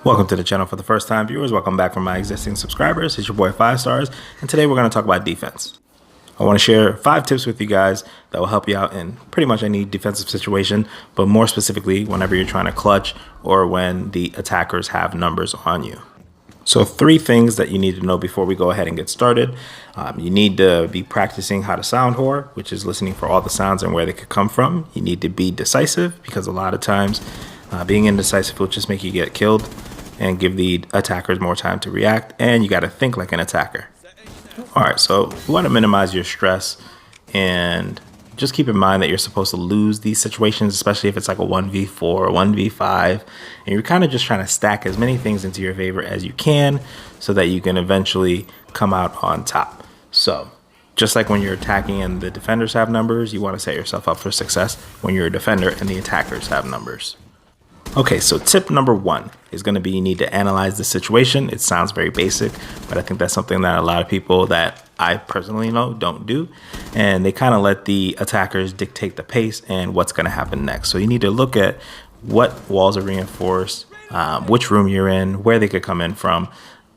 Welcome to the channel for the first time viewers. Welcome back from my existing subscribers. It's your boy 5 Stars, and today we're going to talk about defense. I want to share 5 tips with you guys that will help you out in pretty much any defensive situation, but more specifically whenever you're trying to clutch or when the attackers have numbers on you. So 3 things that you need to know before we go ahead and get started. You need to be practicing how to sound whore, which is listening for all the sounds and where they could come from. You need to be decisive because a lot of times being indecisive will just make you get killed and give the attackers more time to react. And you got to think like an attacker. All right, so you want to minimize your stress and just keep in mind that you're supposed to lose these situations, especially if it's like a 1v4 or 1v5, and you're kind of just trying to stack as many things into your favor as you can so that you can eventually come out on top. So just like when you're attacking and the defenders have numbers, you want to set yourself up for success when you're a defender and the attackers have numbers. Okay, so tip number 1 is going to be you need to analyze the situation. It sounds very basic, but I think that's something that a lot of people that I personally know don't do. And they kind of let the attackers dictate the pace and what's going to happen next. So you need to look at what walls are reinforced, which room you're in, where they could come in from,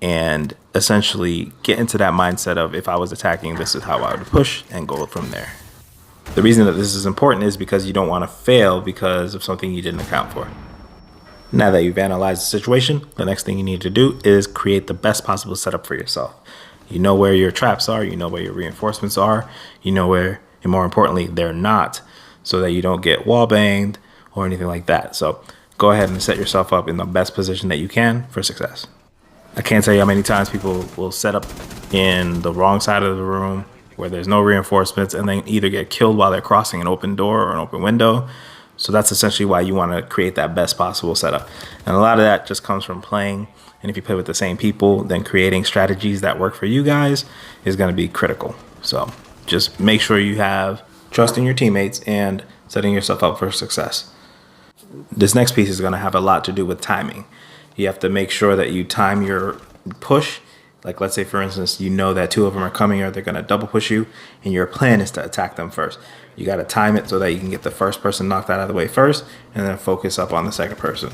and essentially get into that mindset of if I was attacking, this is how I would push and go from there. The reason that this is important is because you don't want to fail because of something you didn't account for. Now that you've analyzed the situation, the next thing you need to do is create the best possible setup for yourself. You know where your traps are, you know where your reinforcements are, you know where, and more importantly, they're not, so that you don't get wall banged or anything like that. So go ahead and set yourself up in the best position that you can for success. I can't tell you how many times people will set up in the wrong side of the room where there's no reinforcements and then either get killed while they're crossing an open door or an open window. So that's essentially why you want to create that best possible setup. And a lot of that just comes from playing. And if you play with the same people, then creating strategies that work for you guys is going to be critical. So just make sure you have trust in your teammates and setting yourself up for success. This next piece is going to have a lot to do with timing. You have to make sure that you time your push. Like let's say, for instance, you know that 2 of them are coming or they're going to double push you and your plan is to attack them first. You got to time it so that you can get the first person knocked out of the way first and then focus up on the second person.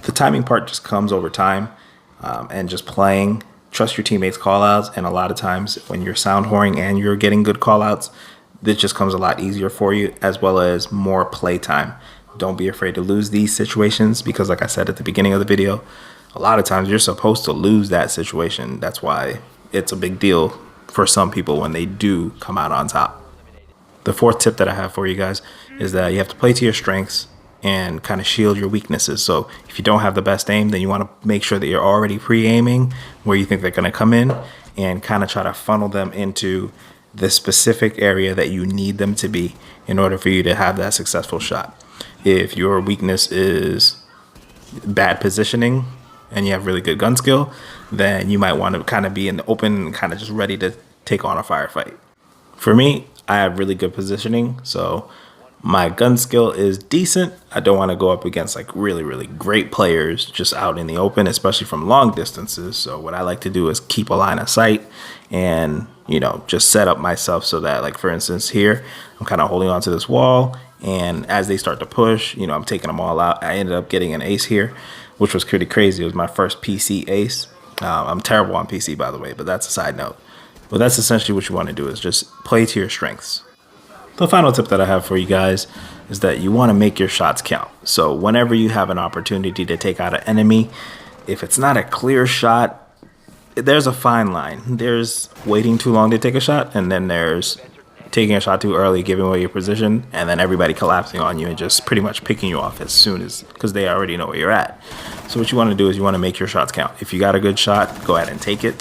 The timing part just comes over time and just playing. Trust your teammates' call outs. And a lot of times when you're sound whoring and you're getting good call outs, this just comes a lot easier for you as well as more play time. Don't be afraid to lose these situations because like I said at the beginning of the video, a lot of times you're supposed to lose that situation. That's why it's a big deal for some people when they do come out on top. The 4th tip that I have for you guys is that you have to play to your strengths and kind of shield your weaknesses. So if you don't have the best aim, then you want to make sure that you're already pre-aiming where you think they're going to come in and kind of try to funnel them into the specific area that you need them to be in order for you to have that successful shot. If your weakness is bad positioning and you have really good gun skill, then you might want to kind of be in the open, kind of just ready to take on a firefight. For me, I have really good positioning, so my gun skill is decent. I don't want to go up against like really, really great players just out in the open, especially from long distances. So what I like to do is keep a line of sight and, just set up myself so that, like, for instance, here, I'm kind of holding onto this wall. And as they start to push, I'm taking them all out. I ended up getting an ace here, which was pretty crazy. It was my first PC ace. I'm terrible on PC, by the way, but that's a side note. But that's essentially what you want to do is just play to your strengths. The final tip that I have for you guys is that you want to make your shots count. So whenever you have an opportunity to take out an enemy, if it's not a clear shot, there's a fine line. There's waiting too long to take a shot, and then there's taking a shot too early, giving away your position, and then everybody collapsing on you and just pretty much picking you off as soon as, because they already know where you're at. So what you want to do is you want to make your shots count. If you got a good shot, go ahead and take it.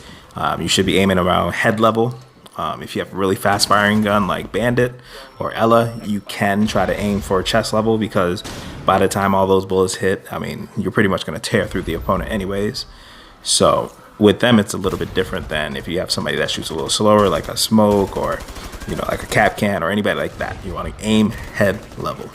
You should be aiming around head level. If you have a really fast firing gun like Bandit or Ela, you can try to aim for chest level because by the time all those bullets hit, you're pretty much going to tear through the opponent anyways. So with them, it's a little bit different than if you have somebody that shoots a little slower like a Smoke or like a Kapkan or anybody like that. You want to aim head level.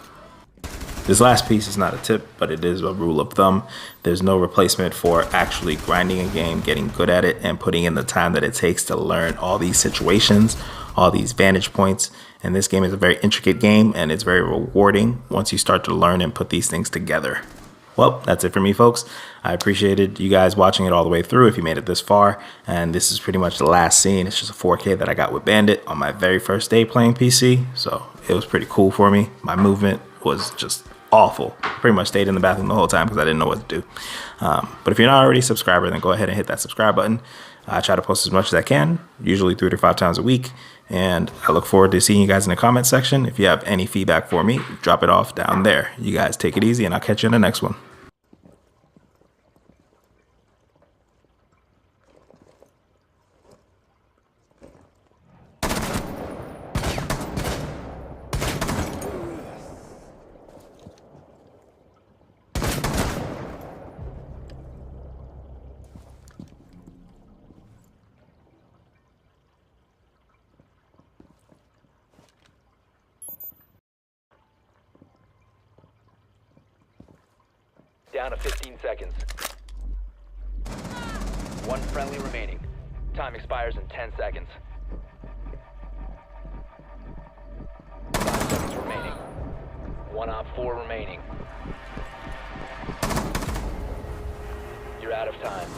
This last piece is not a tip, but it is a rule of thumb. There's no replacement for actually grinding a game, getting good at it, and putting in the time that it takes to learn all these situations, all these vantage points. And this game is a very intricate game, and it's very rewarding once you start to learn and put these things together. Well, that's it for me, folks. I appreciated you guys watching it all the way through if you made it this far. And this is pretty much the last scene. It's just a 4K that I got with Bandit on my very first day playing PC. So it was pretty cool for me. My movement was just awful. Pretty much stayed in the bathroom the whole time because I didn't know what to do. But if you're not already a subscriber, then go ahead and hit that subscribe button. I try to post as much as I can, usually 3 to 5 times a week. And I look forward to seeing you guys in the comment section. If you have any feedback for me, drop it off down there. You guys take it easy, and I'll catch you in the next one. Down to 15 seconds. One friendly remaining. Time expires in 10 seconds. 5 seconds remaining. One op 4 remaining. You're out of time.